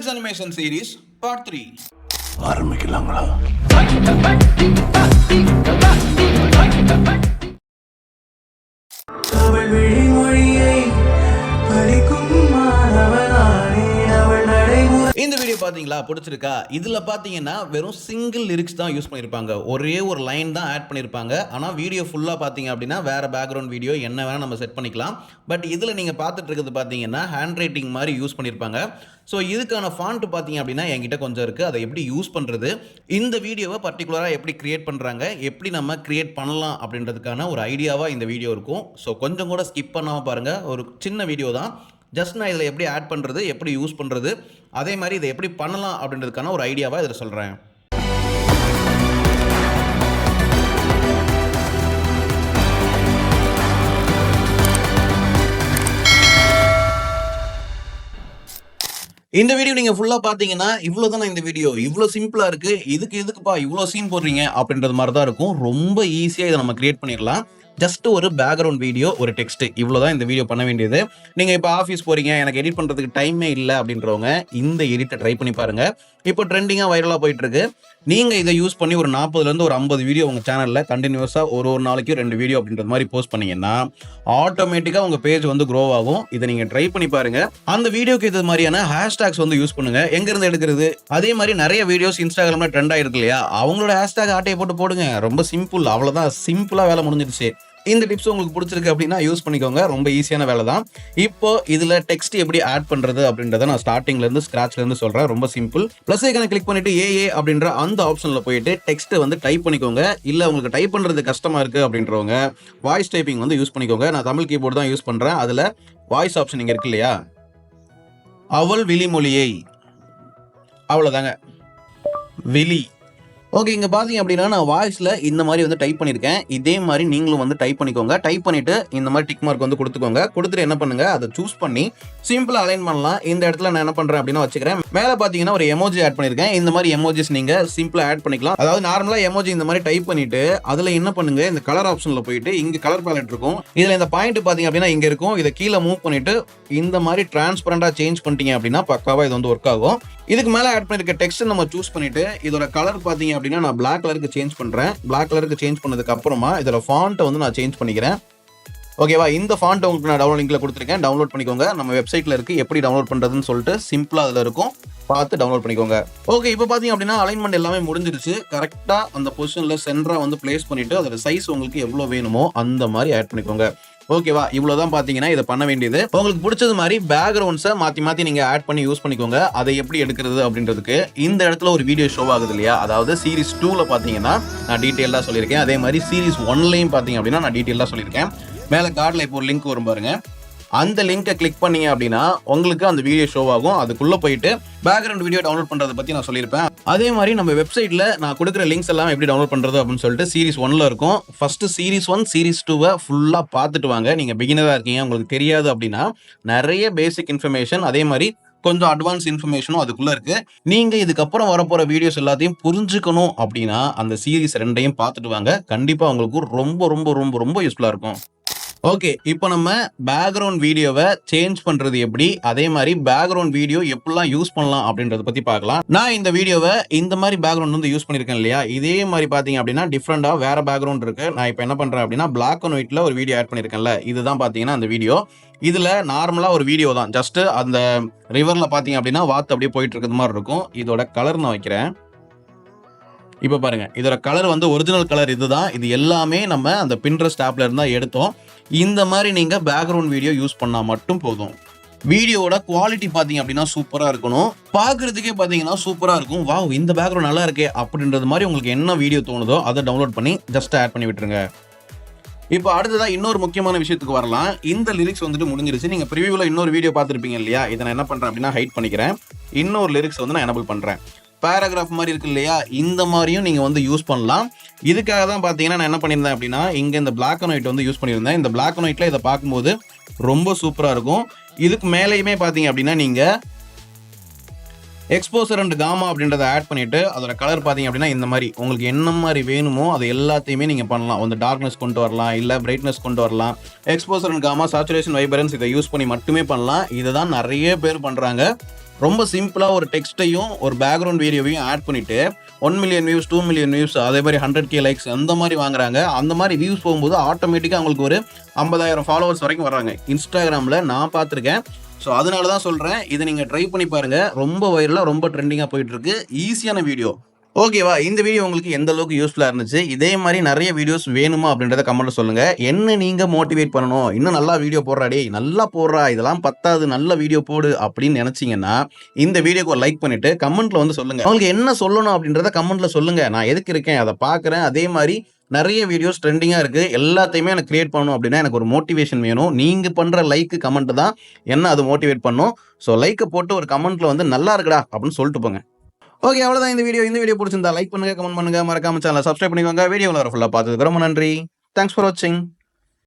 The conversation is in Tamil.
Friends Animation Series Part 3. ஆரம்பிக்கலாங்களா? அவள் விழிமொழியை படிக்கும் மாணவனானே அவள் நடைமுறை. இந்த வீடியோ பார்த்தீங்களா, பிடிச்சிருக்கா? இதில் பார்த்தீங்கன்னா வெறும் சிங்கிள் லிரிக்ஸ் தான் யூஸ் பண்ணியிருப்பாங்க. ஒரே ஒரு லைன் தான் ஆட் பண்ணியிருப்பாங்க. ஆனால் வீடியோ ஃபுல்லாக பார்த்தீங்க அப்படின்னா வேறு பேக்ரவுண்ட் வீடியோ என்ன வேணால் நம்ம செட் பண்ணிக்கலாம். பட் இதில் நீங்கள் பார்த்துட்டு இருக்கிறது பார்த்தீங்கன்னா ஹேண்ட் ரைட்டிங் மாதிரி யூஸ் பண்ணியிருப்பாங்க. ஸோ இதுக்கான ஃபாண்ட் பார்த்தீங்க அப்படின்னா என்கிட்ட கொஞ்சம் இருக்குது. அதை எப்படி யூஸ் பண்ணுறது, இந்த வீடியோவை பர்டிகுலராக எப்படி க்ரியேட் பண்ணுறாங்க, எப்படி நம்ம க்ரியேட் பண்ணலாம் அப்படின்றதுக்கான ஒரு ஐடியாவாக இந்த வீடியோ இருக்கும். ஸோ கொஞ்சம் கூட ஸ்கிப் பண்ணாமல் பாருங்கள். ஒரு சின்ன வீடியோ தான். ஜஸ்ட் நான் இதில் எப்படி ஆட் பண்ணுறது, எப்படி யூஸ் பண்ணுறது, அதே மாதிரி இதை எப்படி பண்ணலாம் அப்படின்றதுக்கான ஒரு ஐடியாவாக இதில் சொல்கிறேன். இந்த வீடியோ நீங்கள் ஃபுல்லாக பார்த்தீங்கன்னா இவ்வளோ தானே. இந்த வீடியோ இவ்வளோ சிம்பிளாக இருக்குது. இதுக்கு எதுக்குப்பா இவ்வளோ சீன் போடுறீங்க அப்படின்றது மாதிரி தான் இருக்கும். ரொம்ப ஈஸியாக இதை நம்ம கிரியேட் பண்ணிடலாம். ஜஸ்ட் ஒரு பேக்ரவுண்ட் வீடியோ, ஒரு டெக்ஸ்ட், இவ்வளோ தான் இந்த வீடியோ பண்ண வேண்டியது. நீங்கள் இப்போ ஆஃபீஸ் போகிறீங்க, எனக்கு எடிட் பண்ணுறதுக்கு டைமே இல்லை அப்படின்றவங்க இந்த எடிட்டை ட்ரை பண்ணி பாருங்கள். இப்போ ட்ரெண்டிங்காக வைரலாக போயிட்டுருக்கு. நீங்கள் இதை யூஸ் பண்ணி ஒரு 40லேருந்து ஒரு 50 வீடியோ உங்கள் சேனலில் கண்டினியூஸாக ஒரு நாளைக்கு 2 வீடியோ அப்படின்றது மாதிரி போஸ்ட் பண்ணிங்கன்னா ஆட்டோமேட்டிக்காக உங்கள் பேஜ் வந்து க்ரோ ஆகும். இதை நீங்கள் ட்ரை பண்ணி பாருங்கள். அந்த வீடியோக்கு இது மாதிரியான ஹேஷ்டேக்ஸ் வந்து யூஸ் பண்ணுங்கள். எங்கேருந்து எடுக்கிறது, அதே மாதிரி நிறைய வீடியோஸ் இன்ஸ்டாகிராமில் ட்ரெண்ட் ஆகிருக்கு இல்லையா, அவங்களோட ஹேஷ்டேக் ஆட்டையை போட்டு போடுங்க. ரொம்ப சிம்பிள், அவ்வளோதான். சிம்பிளாக வேலை முடிஞ்சிடுச்சு. இந்த டிப்ஸ் உங்களுக்கு பிடிச்சிருக்கு அப்படின்னா யூஸ் பண்ணிக்கோங்க. ரொம்ப ஈஸியான வேலை தான். இப்போ இதில் டெக்ஸ்ட் எப்படி ஆட் பண்ணுறது அப்படின்றத நான் ஸ்டார்டிங்லேருந்து ஸ்க்ராட்ச்லேருந்து சொல்கிறேன். ரொம்ப சிம்பிள். ப்ளஸ் ஐக்கனை கிளிக் பண்ணிட்டு ஏஏ அப்படின்ற அந்த ஆப்ஷனில் போயிட்டு டெக்ஸ்ட்டை வந்து டைப் பண்ணிக்கோங்க. இல்லை உங்களுக்கு டைப் பண்ணுறது கஷ்டமாக இருக்குது அப்படின்றவங்க வாய்ஸ் டைப்பிங் வந்து யூஸ் பண்ணிக்கோங்க. நான் தமிழ் கீபோர்டு தான் யூஸ் பண்ணுறேன். அதில் வாய்ஸ் ஆப்ஷன் இங்கே இருக்கு இல்லையா, அவள் விழிமொழியை, அவ்வளோதாங்க, விழி. ஓகே, இங்கே பார்த்தீங்க அப்படின்னா நான் வாய்ஸில் இந்த மாதிரி வந்து டைப் பண்ணியிருக்கேன். இதே மாதிரி நீங்களும் வந்து டைப் பண்ணிக்கோங்க. டைப் பண்ணிவிட்டு இந்த மாதிரி டிக் மார்க் வந்து கொடுத்துக்கோங்க. கொடுத்துட்டு என்ன பண்ணுங்கள், அதை சூஸ் பண்ணி சிம்பிளாக அலைன் பண்ணலாம். இந்த இடத்துல நான் என்ன பண்ணுறேன் அப்படின்னா வச்சுக்கிறேன். மேலே பார்த்தீங்கன்னா ஒரு எமோஜி ஆட் பண்ணியிருக்கேன். இந்த மாதிரி எமோஜிஸ் நீங்கள் சிம்பிளாக ஆட் பண்ணிக்கலாம். அதாவது நார்மலாக எமோஜி இந்த மாதிரி டைப் பண்ணிவிட்டு அதில் என்ன பண்ணுங்கள், இந்த கலர் ஆப்ஷனில் போயிட்டு இங்கே கலர் பேலட் இருக்கும். இதில் இந்த பாயிண்ட் பார்த்தீங்க அப்படின்னா இங்கே இருக்கும். இதை கீழே மூவ் பண்ணிவிட்டு இந்த மாதிரி டிரான்ஸ்பரண்டாக சேஞ்ச் பண்ணிட்டீங்க அப்படின்னா பக்காவாக இது வந்து ஒர்க் ஆகும். இதுக்கு மேலே ஆட் பண்ணியிருக்க டெக்ஸ்ட் நம்ம சூஸ் பண்ணிவிட்டு இதோட கலர் பார்த்தீங்க அப்படின்னா நான் பிளாக் கலருக்கு சேஞ்ச் பண்ணுறேன். பிளாக் கலருக்கு சேஞ்ச் பண்ணதுக்கு அப்புறமா இதோட ஃபாண்ட்டை வந்து நான் சேஞ்ச் பண்ணிக்கிறேன். ஓகேவா, இந்த ஃபாண்ட் உங்களுக்கு நான் டவுன்லோட் லிங்க்ல கொடுத்துருக்கேன். டவுன்லோட் பண்ணிக்கோங்க. நம்ம வெப்சைட்டில் இருக்குது. எப்படி டவுன்லோட் பண்ணுறதுன்னு சொல்லிட்டு சிம்பிளாக அதில் இருக்கும். பார்த்து டவுன்லோட் பண்ணிக்கோங்க. ஓகே, இப்போ பார்த்தீங்க அப்படின்னா அலைன்மெண்ட் எல்லாமே முடிஞ்சிருச்சு. கரெக்டாக அந்த பொசிஷனில் சென்டராக வந்து பிளேஸ் பண்ணிவிட்டு அதோட சைஸ் உங்களுக்கு எவ்வளோ வேணுமோ அந்த மாதிரி ஆட் பண்ணிக்கோங்க. ஓகேவா, இவ்வளோதான் பார்த்தீங்கன்னா இதை பண்ண வேண்டியது. உங்களுக்கு பிடிச்சது மாதிரி பேக்ரவுண்ட்ஸை மாற்றி நீங்கள் ஆட் பண்ணி யூஸ் பண்ணிக்கோங்க. அதை எப்படி எடுக்கிறது அப்படின்றதுக்கு இந்த இடத்துல ஒரு வீடியோ ஷோ ஆகுது இல்லையா, அதாவது சீரிஸ் 2ல் பார்த்தீங்கன்னா நான் டீட்டெயிலாக சொல்லியிருக்கேன். அதே மாதிரி சீரிஸ் 1லையும் பார்த்தீங்க அப்படின்னா நான் டீட்டெயிலாக சொல்லியிருக்கேன். மேலே கார்டில் இப்போ ஒரு லிங்க் வரும் பாருங்க. அந்த லிங்கை கிளிக் பண்ணீங்க அப்படின்னா உங்களுக்கு அந்த வீடியோ ஷோ ஆகும். அதுக்குள்ளே போயிட்டு பேக்ரவுண்ட் வீடியோ டவுன்லோட் பண்ணுறதை பற்றி நான் சொல்லியிருப்பேன். அதே மாதிரி நம்ம வெப்சைட்டில் நான் கொடுக்குற லிங்க்ஸ் எல்லாம் எப்படி டவுன்லோட் பண்ணுறது அப்படின்னு சொல்லிட்டு சீரிஸ் 1ல் இருக்கும். ஃபஸ்ட்டு சீரிஸ் 1 சீரிஸ் 2வை ஃபுல்லாக பார்த்துட்டு வாங்க. நீங்கள் பிகினராக இருக்கீங்க, உங்களுக்கு தெரியாது அப்படின்னா நிறைய பேசிக் இன்ஃபர்மேஷன், அதே மாதிரி கொஞ்சம் அட்வான்ஸ் இன்ஃபர்மேஷனும் அதுக்குள்ளே இருக்குது. நீங்கள் இதுக்கப்புறம் வரப்போகிற வீடியோஸ் எல்லாத்தையும் புரிஞ்சுக்கணும் அப்படின்னா அந்த சீரிஸ் 2ஐயும் பார்த்துட்டு வாங்க. கண்டிப்பாக உங்களுக்கு ரொம்ப ரொம்ப ரொம்ப ரொம்ப யூஸ்ஃபுல்லாக இருக்கும். ஓகே, இப்போ நம்ம பேக்ரவுண்ட் வீடியோவை சேஞ்ச் பண்ணுறது எப்படி, அதே மாதிரி பேக்ரவுண்ட் வீடியோ எப்படிலாம் யூஸ் பண்ணலாம் அப்படின்றத பற்றி பார்க்கலாம். நான் இந்த வீடியோவை இந்த மாதிரி பேக்ரவுண்ட் வந்து யூஸ் பண்ணியிருக்கேன் இல்லையா, இதே மாதிரி பார்த்தீங்க அப்படின்னா டிஃப்ரெண்டாக வேறு பேக்ரவுண்ட் இருக்குது. நான் இப்போ என்ன பண்ணுறேன் அப்படின்னா பிளாக் அண்ட் ஒயிட்டில் ஒரு வீடியோ ஆட் பண்ணியிருக்கேன்ல, இதுதான் பார்த்தீங்கன்னா அந்த வீடியோ. இதில் நார்மலாக ஒரு வீடியோ தான். ஜஸ்ட்டு அந்த ரிவரில் பார்த்தீங்க அப்படின்னா வாத்து அப்படியே போயிட்டு இருக்கிறது மாதிரி இருக்கும். இதோட கலர் நான் வைக்கிறேன். இப்போ பாருங்கள், இதோட கலர் வந்து ஒரிஜினல் கலர் இதுதான். இது எல்லாமே நம்ம அந்த பின்ட்ரெஸ்ட் ஆப்ல இருந்தால் எடுத்தோம். இந்த மாதிரி நீங்கள் பேக்ரவுண்ட் வீடியோ யூஸ் பண்ணால் மட்டும் போதும். வீடியோட குவாலிட்டி பார்த்தீங்க அப்படின்னா சூப்பராக இருக்கணும். பார்க்குறதுக்கே பார்த்தீங்கன்னா சூப்பராக இருக்கும். வாவ், இந்த பேக்ரவுண்ட் நல்லா இருக்கே அப்படின்றது மாதிரி உங்களுக்கு என்ன வீடியோ தோணுதோ அதை டவுன்லோட் பண்ணி ஜஸ்ட் ஆட் பண்ணி விட்டுருங்க. இப்போ அடுத்ததான் இன்னொரு முக்கியமான விஷயத்துக்கு வரலாம். இந்த லிரிக்ஸ் வந்துட்டு முடிஞ்சிருச்சு. நீங்கள் ப்ரிவியூவில் இன்னொரு வீடியோ பார்த்துருப்பீங்க இல்லையா, இதை நான் என்ன பண்ணுறேன் அப்படின்னா ஹைட் பண்ணிக்கிறேன். இன்னொரு லிரிக்ஸ் வந்து நான் எனபிள் பண்ணுறேன். பேராகிராஃப் மாதிரி இருக்கு இல்லையா, இந்த மாதிரியும் நீங்கள் வந்து யூஸ் பண்ணலாம். இதுக்காக தான் பார்த்தீங்கன்னா நான் என்ன பண்ணியிருந்தேன் அப்படின்னா இங்கே இந்த பிளாக் அண்ட் ஒயிட் வந்து யூஸ் பண்ணியிருந்தேன். இந்த பிளாக் அண்ட் ஒயிட்டில் இதை பார்க்கும்போது ரொம்ப சூப்பராக இருக்கும். இதுக்கு மேலேயுமே பார்த்தீங்க அப்படின்னா நீங்கள் எக்ஸ்போசர் அண்ட் காமா அப்படின்றத ஆட் பண்ணிவிட்டு அதோட கலர் பார்த்தீங்க அப்படின்னா இந்த மாதிரி உங்களுக்கு என்ன மாதிரி வேணுமோ அது எல்லாத்தையுமே நீங்கள் பண்ணலாம். வந்து டார்க்னஸ் கொண்டு வரலாம், இல்லை பிரைட்னஸ் கொண்டு வரலாம். Exposure and gamma, saturation, vibrance இதை யூஸ் பண்ணி மட்டுமே பண்ணலாம். இதை தான் நிறைய பேர் பண்ணுறாங்க. ரொம்ப சிம்பிளா ஒரு டெக்ஸ்ட்டையும் ஒரு பேக்ரவுண்ட் வீடியோவையும் ஆட் பண்ணிட்டு 1 மில்லியன் வியூஸ் 2 மில்லியன் வியூஸ் அதே மாதிரி 100K லைக்ஸ் அந்த மாதிரி வாங்குறாங்க. அந்த மாதிரி வியூஸ் போகும்போது ஆட்டோமேட்டிக்காக அவங்களுக்கு ஒரு 50,000 ஃபாலோவர்ஸ் வரைக்கும் வர்றாங்க. இன்ஸ்டாகிராமில் நான் பார்த்துருக்கேன். ஸோ அதனால தான் சொல்கிறேன், இதை நீங்கள் ட்ரை பண்ணி பாருங்கள். ரொம்ப வைரலாக ரொம்ப ட்ரெண்டிங்காக போயிட்டுருக்கு. ஈஸியான வீடியோ. ஓகேவா? இந்த வீடியோ உங்களுக்கு எந்த அளவுக்கு யூஸ்ஃபுல்லாக இருந்துச்சு? இதே மாதிரி நிறைய வீடியோஸ் வேணுமா அப்படின்றத கமெண்ட்ல சொல்லுங்க. என்ன நீங்க மோட்டிவேட் பண்ணணும், இன்னும் நல்லா வீடியோ போடுறா டேய், நல்லா போடுறா, இதெல்லாம் பத்தாது, நல்ல வீடியோ போடு அப்படின்னு நினைச்சீங்கன்னா இந்த வீடியோக்கு ஒரு லைக் பண்ணிட்டு கமெண்ட்ல வந்து சொல்லுங்க. உங்களுக்கு என்ன சொல்லணும் அப்படின்றத கமெண்ட்ல சொல்லுங்க. நான் எதுக்கு இருக்கேன், அதை பார்க்குறேன். அதே மாதிரி நிறைய வீடியோஸ் ட்ரெண்டிங்காக இருக்கு. எல்லாத்தையுமே எனக்கு கிரியேட் பண்ணணும் அப்படின்னா எனக்கு ஒரு மோட்டிவேஷன் வேணும். நீங்க பண்ற லைக் கமெண்ட் தான் என்ன அது மோட்டிவேட் பண்ணும். ஸோ லைக்கை போட்டு ஒரு கமெண்ட்ல வந்து நல்லா இருக்குடா அப்படின்னு சொல்லிட்டு போங்க. ஓகே, அவ்வளோதான் இந்த வீடியோ. இந்த வீடியோ பிடிச்சிருந்தா லைக் பண்ணுங்க, கமெண்ட் பண்ணுங்க, மறக்காம சேனலை சப்ஸ்கிரைப் பண்ணிக்கோங்க. வீடியோவில் வர ஃபுல்லாக பார்த்ததுக்கு ரொம்ப நன்றி. தேங்க்ஸ் ஃபார் வாட்சிங்.